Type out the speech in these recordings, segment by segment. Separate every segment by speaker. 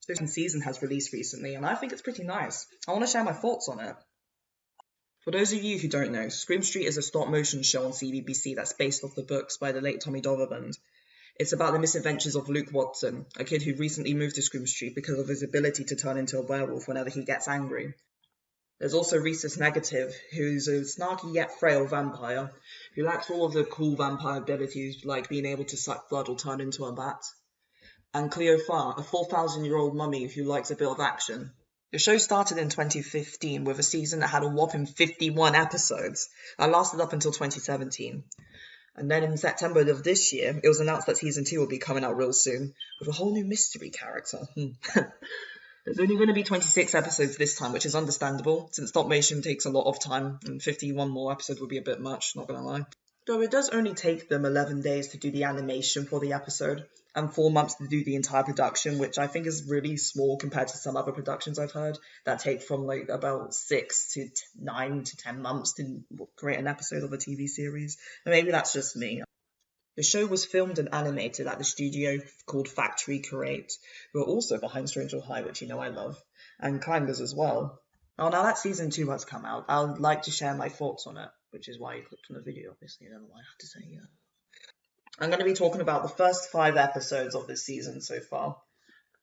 Speaker 1: The second season has released recently, and I think it's pretty nice. I want to share my thoughts on it. For those of you who don't know, Scream Street is a stop-motion show on CBBC that's based off the books by the late Tommy Doverband. It's about the misadventures of Luke Watson, a kid who recently moved to Scream Street because of his ability to turn into a werewolf whenever he gets angry. There's also Rhesus Negative, who's a snarky yet frail vampire, who lacks all of the cool vampire abilities like being able to suck blood or turn into a bat. And Cleo Farr, a 4,000-year-old mummy who likes a bit of action. The show started in 2015 with a season that had a whopping 51 episodes and lasted up until 2017. And then in September of this year, it was announced that season 2 will be coming out real soon with a whole new mystery character. There's only going to be 26 episodes this time, which is understandable, since stop-motion takes a lot of time, and 51 more episodes would be a bit much, not going to lie. Though it does only take them 11 days to do the animation for the episode, and 4 months to do the entire production, which I think is really small compared to some other productions I've heard that take from like about 6 to 9 to 10 months to create an episode of a TV series. And maybe that's just me. The show was filmed and animated at the studio called Factory Create, who are also behind Stranger High, which you know I love, and Climbers as well. Oh, now that season 2 has come out, I would like to share my thoughts on it, which is why you clicked on the video, obviously. I don't know why I have to say yeah. I'm going to be talking about the first 5 episodes of this season so far,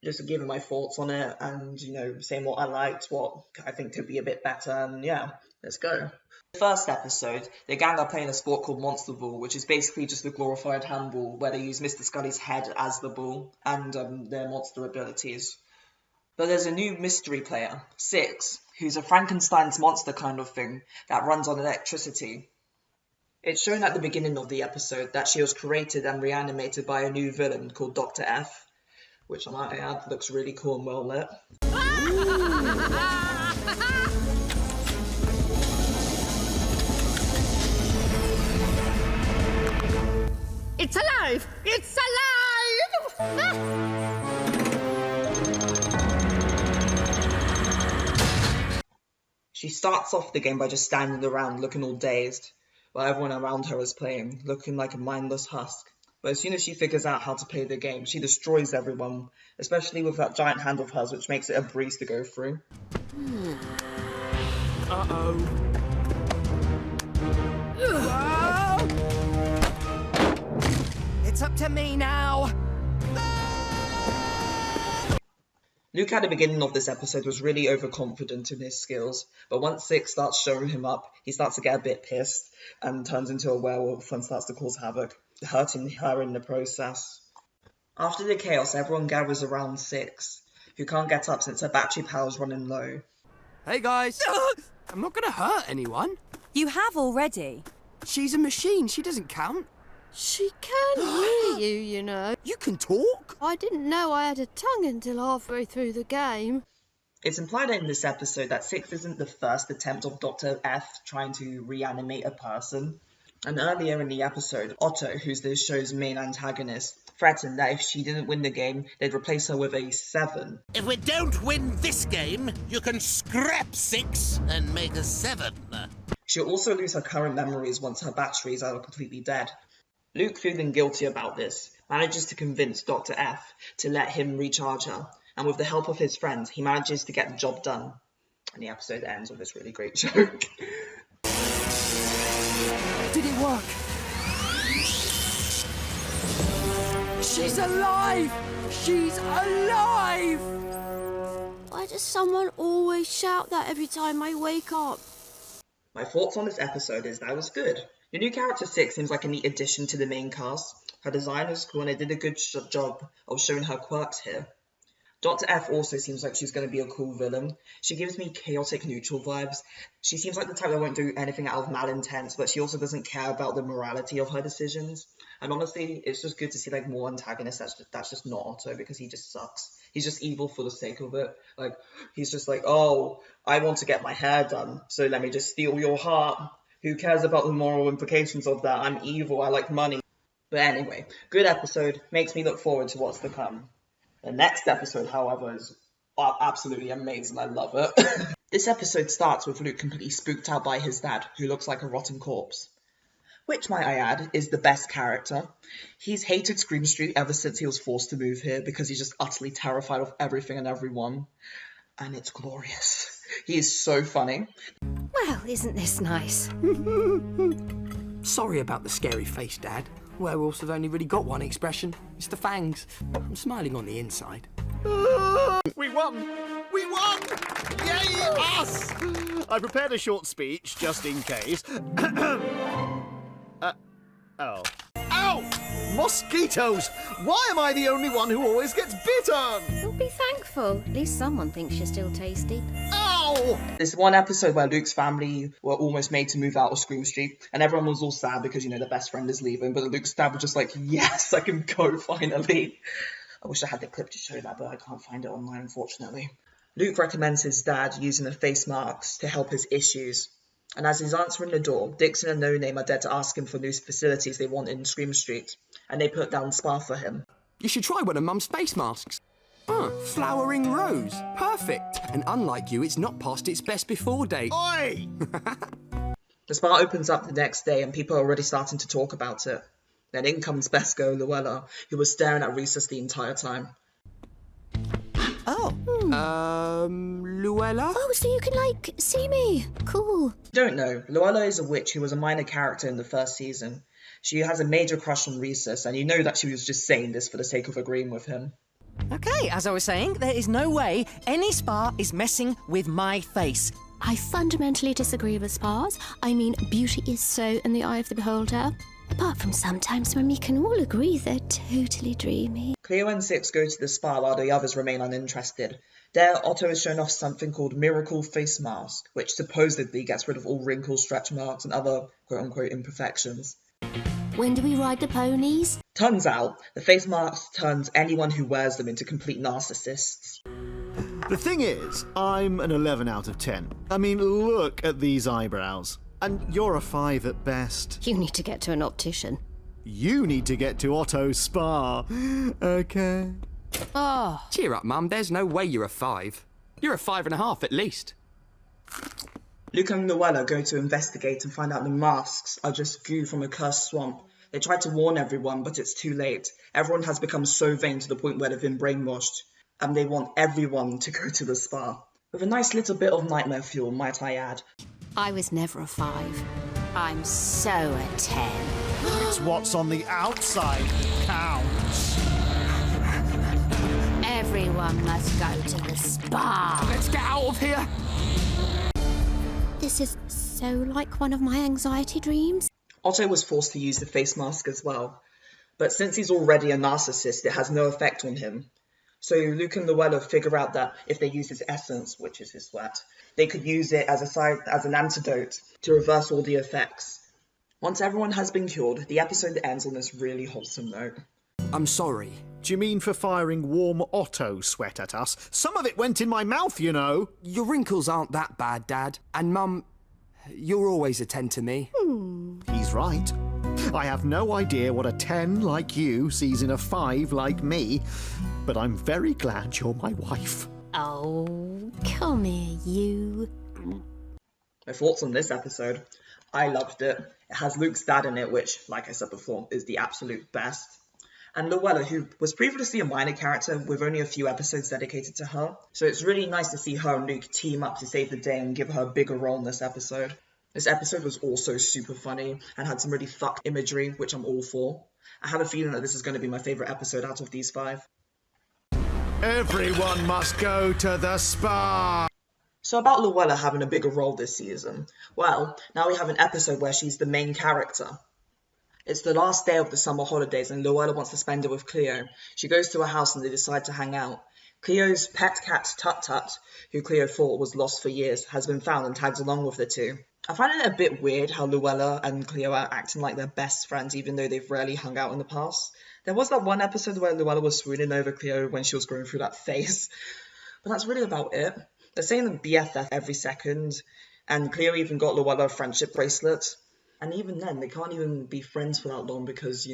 Speaker 1: just giving my thoughts on it and, you know, saying what I liked, what I think could be a bit better, and yeah, let's go. The first episode, the gang are playing a sport called Monster Ball, which is basically just a glorified handball where they use Mr. Scully's head as the ball and their monster abilities. But there's a new mystery player, Six, who's a Frankenstein's monster kind of thing that runs on electricity. It's shown at the beginning of the episode that she was created and reanimated by a new villain called Dr. F, which I might add looks really cool and well lit.
Speaker 2: It's alive! It's alive!
Speaker 1: She starts off the game by just standing around looking all dazed, while everyone around her is playing, looking like a mindless husk. But as soon as she figures out how to play the game, she destroys everyone, especially with that giant hand of hers, which makes it a breeze to go through.
Speaker 2: Uh-oh. It's up to me now!
Speaker 1: Luke at the beginning of this episode was really overconfident in his skills, but once Six starts showing him up, he starts to get a bit pissed and turns into a werewolf and starts to cause havoc, hurting her in the process. After the chaos, everyone gathers around Six, who can't get up since her battery power is running low.
Speaker 3: Hey guys! I'm not gonna hurt anyone.
Speaker 4: You have already.
Speaker 3: She's a machine, she doesn't count.
Speaker 5: She can hear you, you know.
Speaker 3: You can talk?
Speaker 5: I didn't know I had a tongue until halfway through the game.
Speaker 1: It's implied in this episode that Six isn't the first attempt of Dr. F trying to reanimate a person. And earlier in the episode, Otto, who's the show's main antagonist, threatened that if she didn't win the game, they'd replace her with a 7.
Speaker 6: If we don't win this game, you can scrap 6 and make a 7.
Speaker 1: She'll also lose her current memories once her batteries are completely dead. Luke, feeling guilty about this, manages to convince Dr. F to let him recharge her, and with the help of his friends, he manages to get the job done. And the episode ends with this really great joke.
Speaker 3: Did it work? She's alive! She's alive!
Speaker 5: Why does someone always shout that every time I wake up?
Speaker 1: My thoughts on this episode is that it was good. The new character Six seems like a neat addition to the main cast. Her design is cool and they did a good job of showing her quirks here. Dr. F also seems like she's going to be a cool villain. She gives me chaotic neutral vibes. She seems like the type that won't do anything out of malintent, but she also doesn't care about the morality of her decisions. And honestly, it's just good to see like more antagonists that's just not Otto, because he just sucks. He's just evil for the sake of it. Like, he's just like, oh, I want to get my hair done, so let me just steal your heart. Who cares about the moral implications of that? I'm evil, I like money. But anyway, good episode, makes me look forward to what's to come. The next episode, however, is absolutely amazing, I love it. This episode starts with Luke completely spooked out by his dad, who looks like a rotten corpse. which, might I add, is the best character. He's hated Scream Street ever since he was forced to move here because he's just utterly terrified of everything and everyone. And it's glorious. He is so funny.
Speaker 4: Well, isn't this nice?
Speaker 3: Sorry about the scary face, Dad. Werewolves have only really got one expression. It's the fangs. I'm smiling on the inside.
Speaker 7: We won! We won! Yay, us! I prepared a short speech, just in case. Oh. Ow! Mosquitoes! Why am I the only one who always gets bitten?
Speaker 4: Don't be thankful. At least someone thinks you're still tasty.
Speaker 7: Ow!
Speaker 1: There's one episode where Luke's family were almost made to move out of Scream Street, and everyone was all sad because, their best friend is leaving, but Luke's dad was just like, yes, I can go finally. I wish I had the clip to show that, but I can't find it online, unfortunately. Luke recommends his dad using the face masks to help his issues. And as he's answering the door, Dixon and No Name are there to ask him for new facilities they want in Scream Street, and they put down spa for him.
Speaker 3: You should try one of Mum's face masks. Flowering rose. Perfect. And unlike you, it's not past its best before date.
Speaker 7: Oi!
Speaker 1: The spa opens up the next day, and people are already starting to talk about it. Then in comes Besco Luella, who was staring at Rhesus the entire time.
Speaker 3: Luella?
Speaker 5: Oh, so you can, see me. Cool.
Speaker 1: If you don't know, Luella is a witch who was a minor character in the first season. She has a major crush on Rhesus, and you know that she was just saying this for the sake of agreeing with him.
Speaker 2: Okay, as I was saying, there is no way any spa is messing with my face.
Speaker 5: I fundamentally disagree with spas. I mean, beauty is so in the eye of the beholder. Apart from sometimes when we can all agree they're totally dreamy.
Speaker 1: Cleo and Six go to the spa while the others remain uninterested. There, Otto is shown off something called Miracle Face Mask, which supposedly gets rid of all wrinkles, stretch marks, and other quote-unquote imperfections.
Speaker 5: When do we ride the ponies?
Speaker 1: Turns out, the face mask turns anyone who wears them into complete narcissists.
Speaker 7: The thing is, I'm an 11 out of 10. I mean, look at these eyebrows. And you're a 5 at best.
Speaker 5: You need to get to an optician.
Speaker 7: You need to get to Otto's spa. Okay.
Speaker 4: Oh,
Speaker 3: Cheer up, Mum. There's no way you're a 5. You're a 5.5 at least.
Speaker 1: Luke and Luella go to investigate and find out the masks are just goo from a cursed swamp. They try to warn everyone, but it's too late. Everyone has become so vain to the point where they've been brainwashed, and they want everyone to go to the spa. With a nice little bit of nightmare fuel, might I add.
Speaker 5: I was never a 5. I'm so a 10.
Speaker 7: It's what's on the outside that counts.
Speaker 5: Everyone must go to the spa.
Speaker 3: Let's get out of here.
Speaker 5: This is so like one of my anxiety dreams.
Speaker 1: Otto was forced to use the face mask as well, but since he's already a narcissist, it has no effect on him. So Luke and Luella figure out that if they use his essence, which is his sweat, they could use it as an antidote to reverse all the effects. Once everyone has been cured, the episode ends on this really wholesome note.
Speaker 3: I'm sorry.
Speaker 7: Do you mean for firing warm Otto sweat at us? Some of it went in my mouth, you know.
Speaker 3: Your wrinkles aren't that bad, Dad. And Mum, you'll always attend to me.
Speaker 7: He's right. I have no idea what a 10 like you sees in a 5 like me, but I'm very glad you're my wife.
Speaker 5: Oh, come here, you.
Speaker 1: My thoughts on this episode. I loved it. It has Luke's dad in it, which, like I said before, is the absolute best. And Luella, who was previously a minor character with only a few episodes dedicated to her. So it's really nice to see her and Luke team up to save the day and give her a bigger role in this episode. This episode was also super funny and had some really fucked imagery, which I'm all for. I have a feeling that this is going to be my favourite episode out of these 5.
Speaker 7: Everyone must go to the spa.
Speaker 1: So about Luella having a bigger role this season. Well, now we have an episode where she's the main character. It's the last day of the summer holidays and Luella wants to spend it with Cleo. She goes to her house and they decide to hang out. Cleo's pet cat Tut Tut, who Cleo thought was lost for years, has been found and tags along with the two. I find it a bit weird how Luella and Cleo are acting like they're best friends even though they've rarely hung out in the past. There was that one episode where Luella was swooning over Cleo when she was going through that phase. But that's really about it. They're saying the BFF every second, and Cleo even got Luella a friendship bracelet. And even then, they can't even be friends for that long because,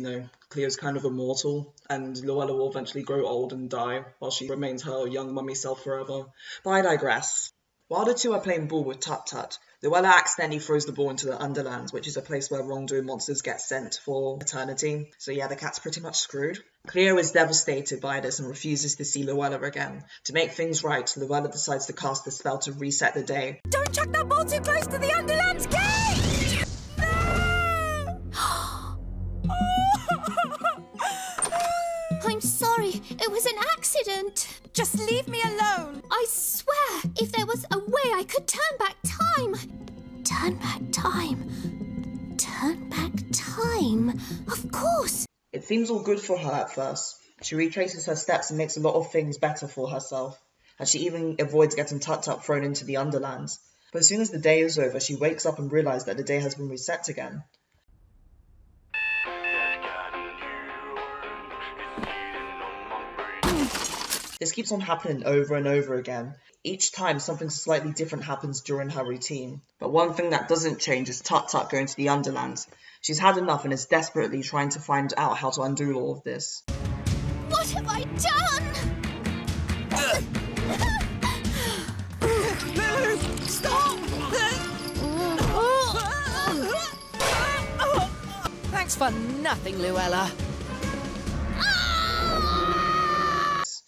Speaker 1: Cleo's kind of immortal, and Luella will eventually grow old and die while she remains her young mummy self forever. But I digress. While the two are playing ball with Tut-Tut, Luella accidentally throws the ball into the Underlands, which is a place where wrongdoing monsters get sent for eternity. So yeah, the cat's pretty much screwed. Cleo is devastated by this and refuses to see Luella again. To make things right, Luella decides to cast a spell to reset the day.
Speaker 2: Don't chuck that ball too close to the Underlands gate!
Speaker 5: I'm sorry, it was an accident.
Speaker 2: Just leave me alone.
Speaker 5: I swear, if there was a way I could turn back time. Turn back time. Turn back time. Of course.
Speaker 1: It seems all good for her at first. She retraces her steps and makes a lot of things better for herself. And she even avoids getting Tut-Tut thrown into the Underlands. But as soon as the day is over, she wakes up and realizes that the day has been reset again. This keeps on happening over and over again. Each time something slightly different happens during her routine. But one thing that doesn't change is Tut-Tut going to the Underlands. She's had enough and is desperately trying to find out how to undo all of this.
Speaker 5: What have I done?
Speaker 2: Lulu, stop! Thanks for nothing, Luella.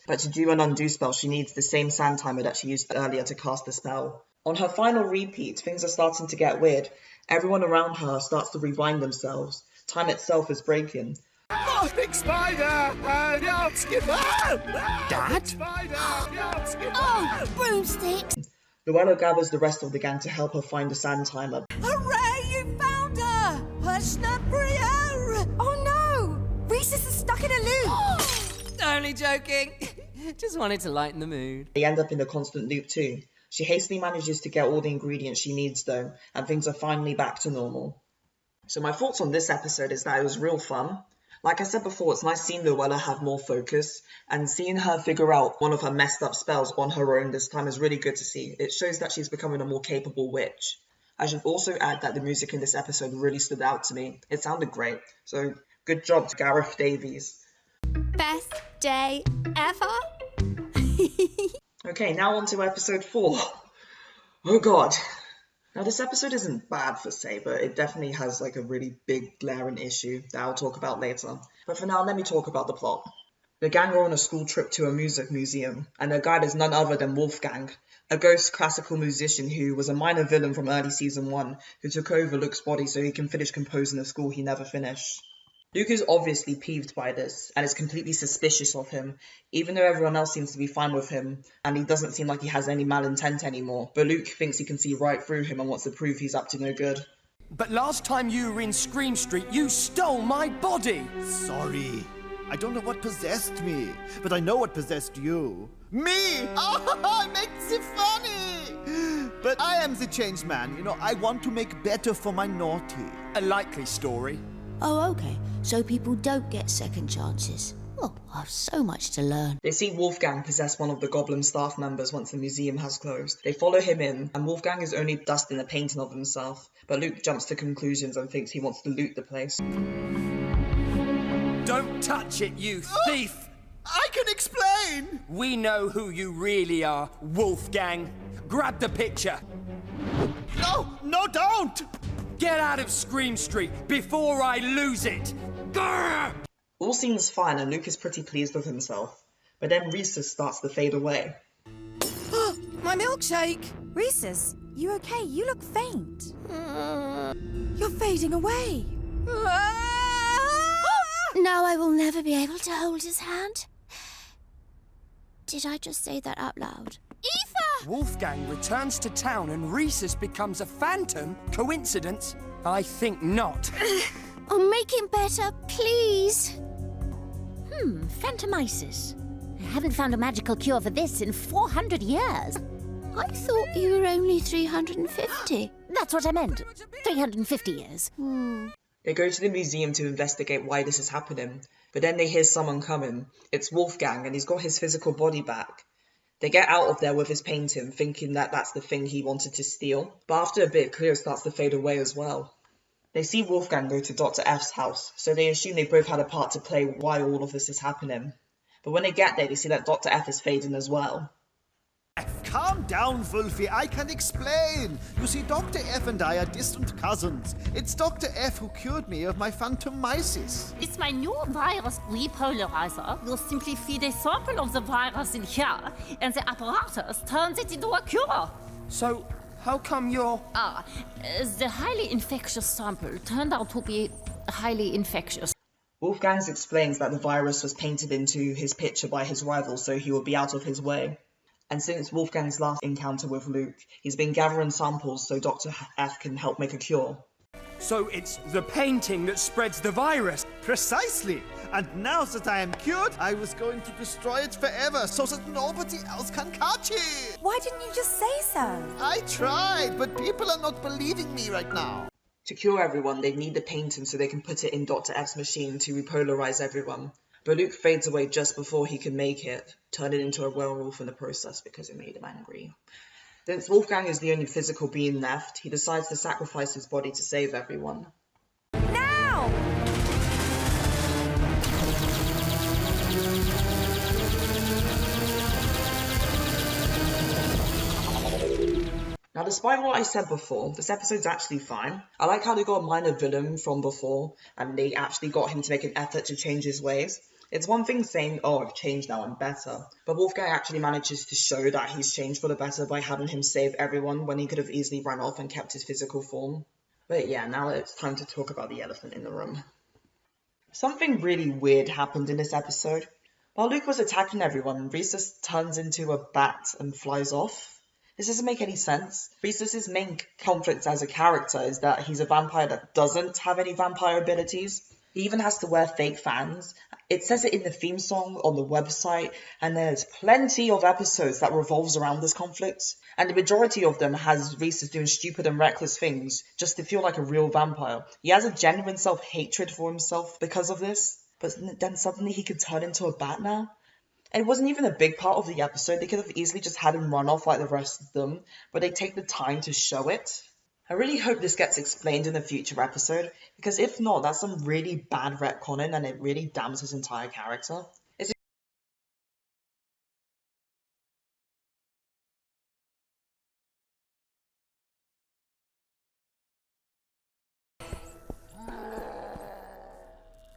Speaker 1: But to do an undo spell, she needs the same sand timer that she used earlier to cast the spell. On her final repeat, things are starting to get weird. Everyone around her starts to rewind themselves. Time itself is breaking.
Speaker 3: Oh, big spider!
Speaker 2: Dad?
Speaker 5: Oh, broomsticks!
Speaker 1: Luella gathers the rest of the gang to help her find the sand timer.
Speaker 2: Hooray, you found her! Persnaprio! Oh no! Reese's is stuck in a loop! Only joking. Just wanted to lighten the mood.
Speaker 1: They end up in a constant loop too. She hastily manages to get all the ingredients she needs though, and things are finally back to normal. So my thoughts on this episode is that it was real fun. Like I said before, it's nice seeing Luella have more focus, and seeing her figure out one of her messed up spells on her own this time is really good to see. It shows that she's becoming a more capable witch. I should also add that the music in this episode really stood out to me. It sounded great, so good job to Gareth Davies.
Speaker 5: Best day ever.
Speaker 1: Okay, now on to episode 4. Oh god. Now this episode isn't bad per se, but it definitely has like a really big glaring issue that I'll talk about later. But for now, let me talk about the plot. The gang are on a school trip to a music museum, and their guide is none other than Wolfgang, a ghost classical musician who was a minor villain from early season 1, who took over Luke's body so he can finish composing a score he never finished. Luke is obviously peeved by this, and is completely suspicious of him, even though everyone else seems to be fine with him, and he doesn't seem like he has any malintent anymore, but Luke thinks he can see right through him and wants to prove he's up to no good.
Speaker 3: But last time you were in Scream Street, you stole my body!
Speaker 7: Sorry. I don't know what possessed me, but I know what possessed you. Me! Oh, it makes it funny! But I am the changed man. You know, I want to make better for my naughty.
Speaker 3: A likely story.
Speaker 5: Oh, okay. So people don't get second chances. Oh, I have so much to learn.
Speaker 1: They see Wolfgang possess one of the goblin staff members once the museum has closed. They follow him in, and Wolfgang is only dusting a painting of himself, but Luke jumps to conclusions and thinks he wants to loot the place.
Speaker 3: Don't touch it, you thief!
Speaker 7: I can explain!
Speaker 3: We know who you really are, Wolfgang. Grab the picture.
Speaker 7: No, don't!
Speaker 3: Get out of Scream Street before I lose it! Grr!
Speaker 1: All seems fine and Luke is pretty pleased with himself, but then Reese's starts to fade away.
Speaker 2: My milkshake! Reese's, you okay? You look faint. You're fading away.
Speaker 5: Now I will never be able to hold his hand. Did I just say that out loud? Eva!
Speaker 3: Wolfgang returns to town and Reese's becomes a phantom? Coincidence? I think not.
Speaker 5: Oh, make him better, please.
Speaker 8: Phantomisis. I haven't found a magical cure for this in 400 years.
Speaker 5: I thought you were only 350.
Speaker 8: That's what I meant. 350 years.
Speaker 1: They go to the museum to investigate why this is happening, but then they hear someone coming. It's Wolfgang, and he's got his physical body back. They get out of there with his painting, thinking that that's the thing he wanted to steal, but after a bit, Cleo starts to fade away as well. They see Wolfgang go to Dr. F's house, so they assume they both had a part to play why all of this is happening. But when they get there, they see that Dr. F is fading as well.
Speaker 7: calm down, Wolfie. I can explain. You see, Dr. F and I are distant cousins. It's Dr. F who cured me of my phantomyces.
Speaker 8: It's my new virus repolarizer. You simply feed a sample of the virus in here, and the apparatus turns it into a cure.
Speaker 3: So, how come you're...
Speaker 8: The highly infectious sample turned out to be highly infectious.
Speaker 1: Wolfgang explains that the virus was painted into his picture by his rival so he would be out of his way. And since Wolfgang's last encounter with Luke, he's been gathering samples so Dr. F can help make a cure.
Speaker 3: So it's the painting that spreads the virus?
Speaker 7: Precisely. And now that I am cured, I was going to destroy it forever so that nobody else can catch it.
Speaker 2: Why didn't you just say so?
Speaker 7: I tried, but people are not believing me right now.
Speaker 1: To cure everyone, they need the painting so they can put it in Dr. F's machine to repolarize everyone. But Luke fades away just before he can make it, turning into a werewolf in the process because it made him angry. Since Wolfgang is the only physical being left, he decides to sacrifice his body to save everyone.
Speaker 2: Now!
Speaker 1: Now, despite what I said before, this episode's actually fine. I like how they got a minor villain from before, and they actually got him to make an effort to change his ways. It's one thing saying, oh, I've changed now, I'm better. But Wolfgang actually manages to show that he's changed for the better by having him save everyone when he could have easily run off and kept his physical form. But yeah, now it's time to talk about the elephant in the room. Something really weird happened in this episode. While Luke was attacking everyone, Rhesus turns into a bat and flies off. This doesn't make any sense. Rhesus's main conflict as a character is that he's a vampire that doesn't have any vampire abilities. He even has to wear fake fans. It says it in the theme song on the website, and there's plenty of episodes that revolves around this conflict. And the majority of them has Rhesus doing stupid and reckless things just to feel like a real vampire. He has a genuine self-hatred for himself because of this, but then suddenly he could turn into a bat now. And it wasn't even a big part of the episode. They could have easily just had him run off like the rest of them, but they take the time to show it. I really hope this gets explained in a future episode, because if not, that's some really bad retconning and it really damns his entire character.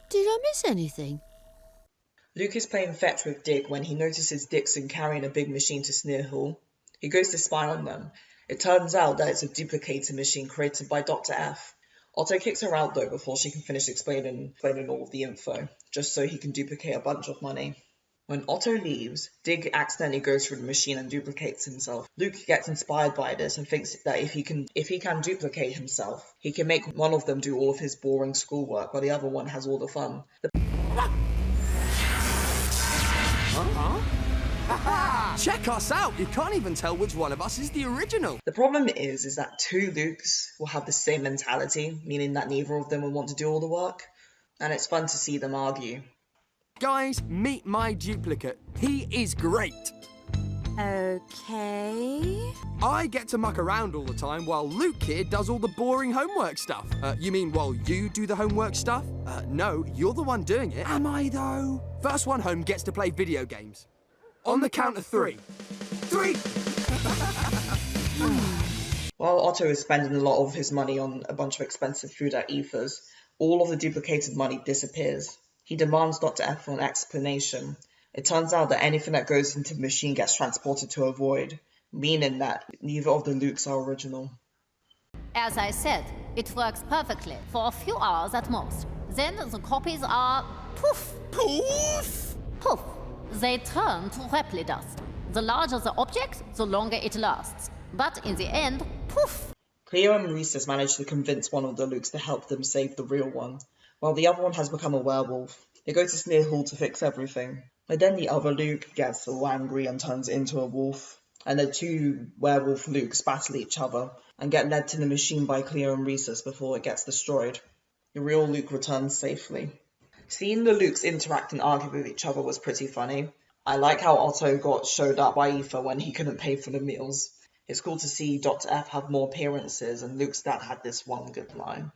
Speaker 9: Did I miss anything?
Speaker 1: Luke is playing fetch with Dig when he notices Dixon carrying a big machine to Sneer Hall. He goes to spy on them. It turns out that it's a duplicator machine created by Dr. F. Otto kicks her out though before she can finish explaining all of the info, just so he can duplicate a bunch of money. When Otto leaves, Dig accidentally goes through the machine and duplicates himself. Luke gets inspired by this and thinks that if he can duplicate himself, he can make one of them do all of his boring schoolwork while the other one has all the fun.
Speaker 3: Check us out! You can't even tell which one of us is the original.
Speaker 1: The problem is that two Lukes will have the same mentality, meaning that neither of them will want to do all the work, and it's fun to see them argue.
Speaker 3: Guys, meet my duplicate. He is great.
Speaker 2: Okay.
Speaker 3: I get to muck around all the time while Luke here does all the boring homework stuff. You mean while you do the homework stuff? No, you're the one doing it. Am I though? First one home gets to play video games. On the count of 3. 3!
Speaker 1: While Otto is spending a lot of his money on a bunch of expensive food at Ether's, all of the duplicated money disappears. He demands Dr. F for an explanation. It turns out that anything that goes into the machine gets transported to a void, meaning that neither of the Lukes are original.
Speaker 8: As I said, it works perfectly for a few hours at most. Then the copies are poof.
Speaker 6: Poof!
Speaker 8: Poof. They turn to replica dust. The larger the object, the longer it lasts. But in the end, poof!
Speaker 1: Cleo and Rhesus manage to convince one of the Lukes to help them save the real one, while the other one has become a werewolf. They go to Sneer Hall to fix everything. But then the other Luke gets all angry and turns into a wolf, and the two werewolf Lukes battle each other and get led to the machine by Cleo and Rhesus before it gets destroyed. The real Luke returns safely. Seeing the Lukes interact and argue with each other was pretty funny. I like how Otto got showed up by Aoife when he couldn't pay for the meals. It's cool to see Dr. F have more appearances, and Luke's dad had this one good line.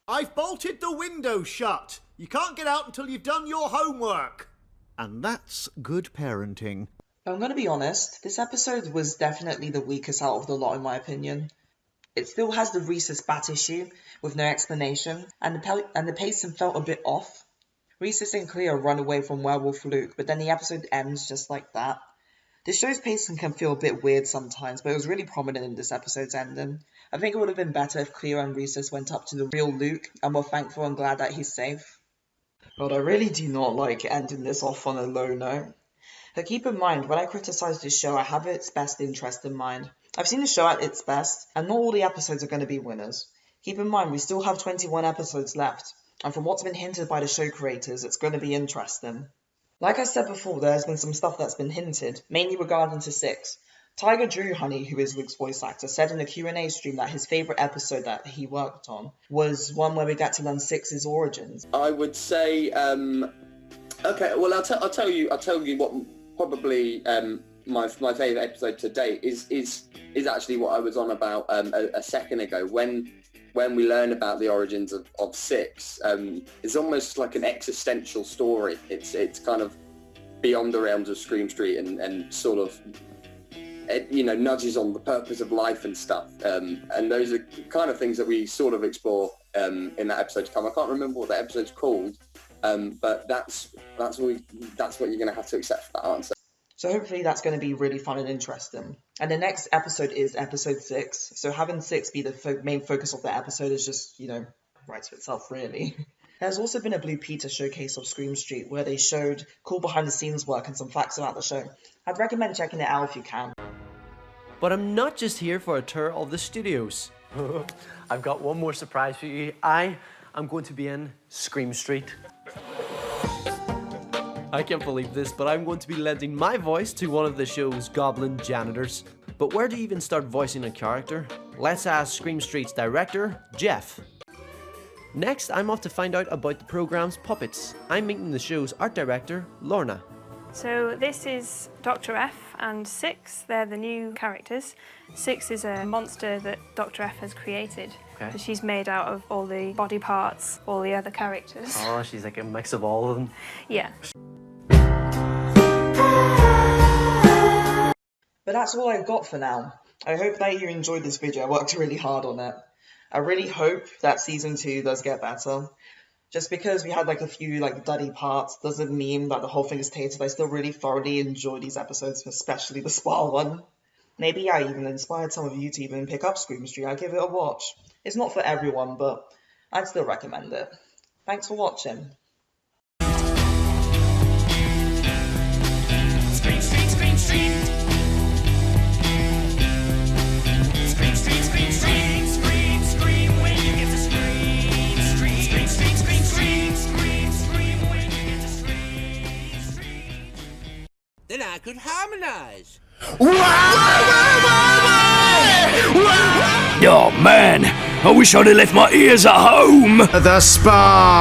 Speaker 7: I've bolted the window shut. You can't get out until you've done your homework. And that's good parenting.
Speaker 1: I'm gonna be honest, this episode was definitely the weakest out of the lot in my opinion. It still has the Rhesus bat issue, with no explanation, and the pacing felt a bit off. Rhesus and Cleo run away from Werewolf Luke, but then the episode ends just like that. This show's pacing can feel a bit weird sometimes, but it was really prominent in this episode's ending. I think it would have been better if Cleo and Rhesus went up to the real Luke and were thankful and glad that he's safe. But I really do not like ending this off on a low note. But keep in mind, when I criticise this show, I have its best interest in mind. I've seen the show at its best, and not all the episodes are going to be winners. Keep in mind, we still have 21 episodes left, and from what's been hinted by the show creators, it's going to be interesting. Like I said before, there's been some stuff that's been hinted, mainly regarding to 6. Tiger Drew Honey, who is Luke's voice actor, said in a Q&A stream that his favourite episode that he worked on was one where we get to learn 6's origins.
Speaker 10: I would say, okay, well I'll tell you what probably my favourite episode to date is actually what I was on about a second ago when we learn about the origins of 6. It's almost like an existential story. It's kind of beyond the realms of Scream Street and sort of, you know, nudges on the purpose of life and stuff. And those are kind of things that we sort of explore in that episode to come. I can't remember what that episode's called, but that's what you're going to have to accept for that answer.
Speaker 1: So hopefully that's going to be really fun and interesting. And the next episode is episode 6. So having 6 be the main focus of the episode is just, you know, writes for itself really. There's also been a Blue Peter showcase of Scream Street where they showed cool behind the scenes work and some facts about the show. I'd recommend checking it out if you can.
Speaker 11: But I'm not just here for a tour of the studios. I've got one more surprise for you. I am going to be in Scream Street. I can't believe this, but I'm going to be lending my voice to one of the show's goblin janitors. But where do you even start voicing a character? Let's ask Scream Street's director, Jeff. Next, I'm off to find out about the programme's puppets. I'm meeting the show's art director, Lorna.
Speaker 12: So this is Dr. F and 6, they're the new characters. 6 is a monster that Dr. F has created. Okay. She's made out of all the body parts, all the other characters.
Speaker 11: Oh, she's like a mix of all of them.
Speaker 12: Yeah.
Speaker 1: But that's all I've got for now. I hope that you enjoyed this video. I worked really hard on it. I really hope that season 2 does get better. Just because we had like a few like duddy parts doesn't mean that the whole thing is tainted. I still really thoroughly enjoy these episodes, especially the spa one. Maybe I even inspired some of you to even pick up Scream Street. I'll give it a watch. It's not for everyone, but I'd still recommend it. Thanks for watching.
Speaker 2: Scream Street, Scream Street. Scream Street, Scream Street. Scream, scream when you get to Scream Street. Scream Street, Scream Street. Scream, scream when you get to Scream Street.
Speaker 6: Then I could harmonize.
Speaker 13: Oh man, I wish I'd have left my ears at home.
Speaker 7: The spa.